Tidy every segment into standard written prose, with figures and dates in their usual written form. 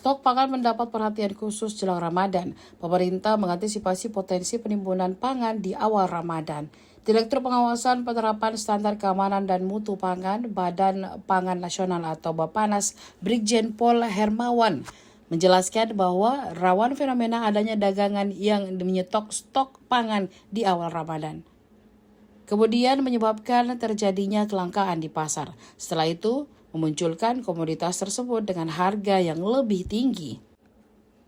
Stok pangan mendapat perhatian khusus jelang Ramadan. Pemerintah mengantisipasi potensi penimbunan pangan di awal Ramadan. Direktur Pengawasan Penerapan Standar Keamanan dan Mutu Pangan Badan Pangan Nasional atau Bappenas, Brigjen Pol Hermawan, menjelaskan bahwa rawan fenomena adanya dagangan yang menyetok stok pangan di awal Ramadan. Kemudian menyebabkan terjadinya kelangkaan di pasar. Setelah itu, memunculkan komoditas tersebut dengan harga yang lebih tinggi.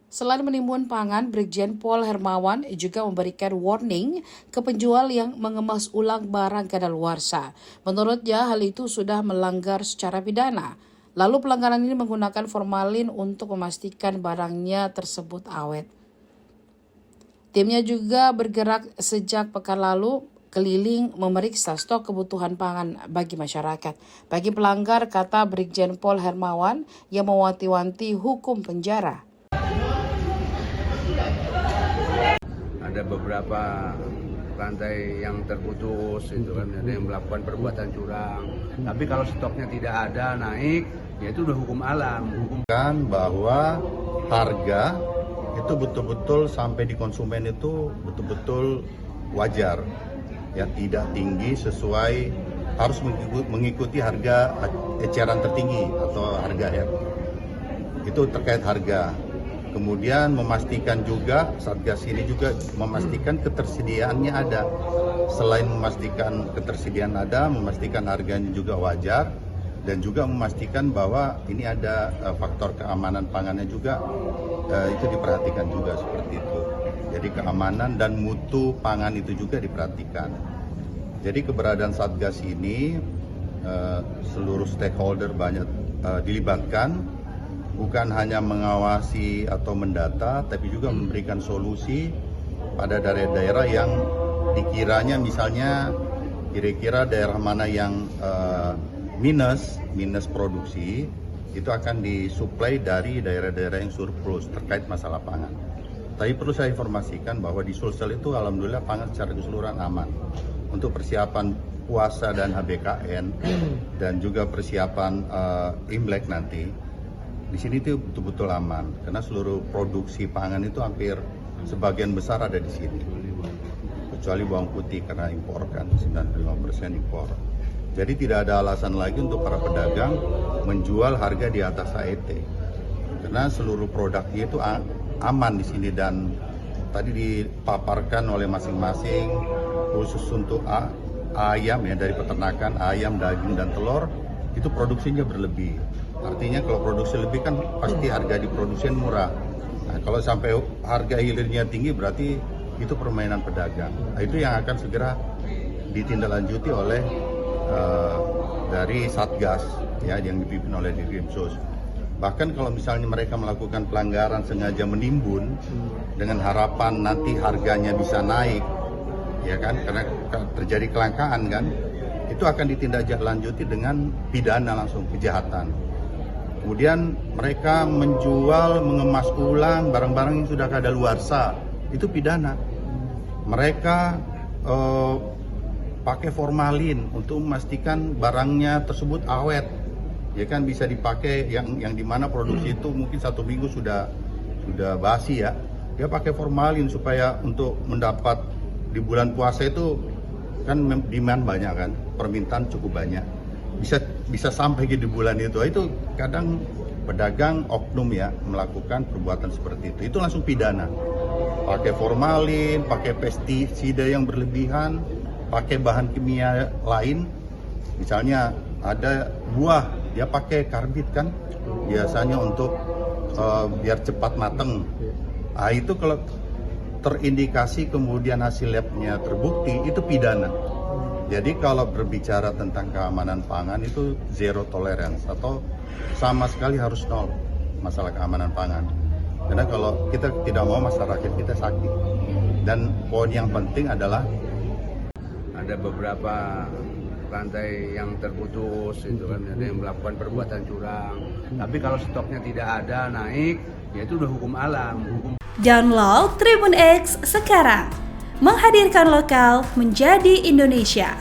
Selain menimbun pangan, Brigjen Pol Hermawan juga memberikan warning ke penjual yang mengemas ulang barang kadaluarsa. Menurutnya, hal itu sudah melanggar secara pidana. Lalu pelanggaran ini menggunakan formalin untuk memastikan barangnya tersebut awet. Timnya juga bergerak sejak pekan lalu keliling memeriksa stok kebutuhan pangan bagi masyarakat. Bagi pelanggar, kata Brigjen Pol Hermawan, yang mewanti-wanti hukum penjara. Ada beberapa rantai yang terputus, itu kan ada yang melakukan perbuatan curang. Tapi kalau stoknya tidak ada naik, ya itu udah hukum alam. Kan bahwa harga itu betul-betul sampai di konsumen itu betul-betul wajar. Ya, tidak tinggi sesuai, harus mengikuti harga eceran tertinggi atau harga ya. Itu terkait harga. Kemudian memastikan juga, Satgas ini juga memastikan ketersediaannya ada. Selain memastikan ketersediaan ada, memastikan harganya juga wajar, dan juga memastikan bahwa ini ada faktor keamanan pangannya juga, itu diperhatikan juga seperti itu. Jadi keamanan dan mutu pangan itu juga diperhatikan. Jadi keberadaan Satgas ini seluruh stakeholder banyak dilibatkan, bukan hanya mengawasi atau mendata, tapi juga memberikan solusi pada daerah-daerah yang dikiranya misalnya kira-kira daerah mana yang minus produksi, itu akan disuplai dari daerah-daerah yang surplus terkait masalah pangan. Tapi perlu saya informasikan bahwa di Sulsel itu alhamdulillah pangan secara keseluruhan aman. Untuk persiapan puasa dan HBKN dan juga persiapan Imlek nanti, di sini itu betul-betul aman karena seluruh produksi pangan itu hampir sebagian besar ada di sini. Kecuali bawang putih karena impor kan, 95% impor. Jadi tidak ada alasan lagi untuk para pedagang menjual harga di atas HET. Karena seluruh produknya itu aman di sini, dan tadi dipaparkan oleh masing-masing khusus untuk ayam ya, dari peternakan ayam, daging dan telur itu produksinya berlebih. Artinya kalau produksi lebih kan pasti harga di produsen murah. Nah, kalau sampai harga hilirnya tinggi berarti itu permainan pedagang. Nah, itu yang akan segera ditindaklanjuti oleh dari Satgas ya, yang dipimpin oleh Dirkrimsus. Bahkan kalau misalnya mereka melakukan pelanggaran sengaja menimbun dengan harapan nanti harganya bisa naik, ya kan, karena terjadi kelangkaan kan, itu akan ditindaklanjuti dengan pidana langsung, kejahatan. Kemudian mereka menjual, mengemas ulang barang-barang yang sudah kadaluarsa, itu pidana. Mereka pakai formalin untuk memastikan barangnya tersebut awet, ya kan, bisa dipakai yang dimana produksi itu mungkin 1 minggu sudah basi ya. Dia pakai formalin supaya untuk mendapat di bulan puasa itu kan demand banyak kan, permintaan cukup banyak, bisa sampai di bulan itu kadang pedagang oknum ya melakukan perbuatan seperti itu langsung pidana. Pakai formalin, pakai pestisida yang berlebihan, pakai bahan kimia lain, misalnya ada buah dia pakai karbit kan, biasanya untuk biar cepat mateng. Nah, itu kalau terindikasi kemudian hasil labnya terbukti, itu pidana. Jadi kalau berbicara tentang keamanan pangan itu zero tolerance atau sama sekali harus nol masalah keamanan pangan. Karena kalau kita tidak mau masyarakat kita sakit. Dan poin yang penting adalah ada beberapa rantai yang terputus, itu kan ada yang melakukan perbuatan curang. Tapi kalau stoknya tidak ada naik, ya itu udah hukum alam. Download Tribun X sekarang, menghadirkan lokal menjadi Indonesia.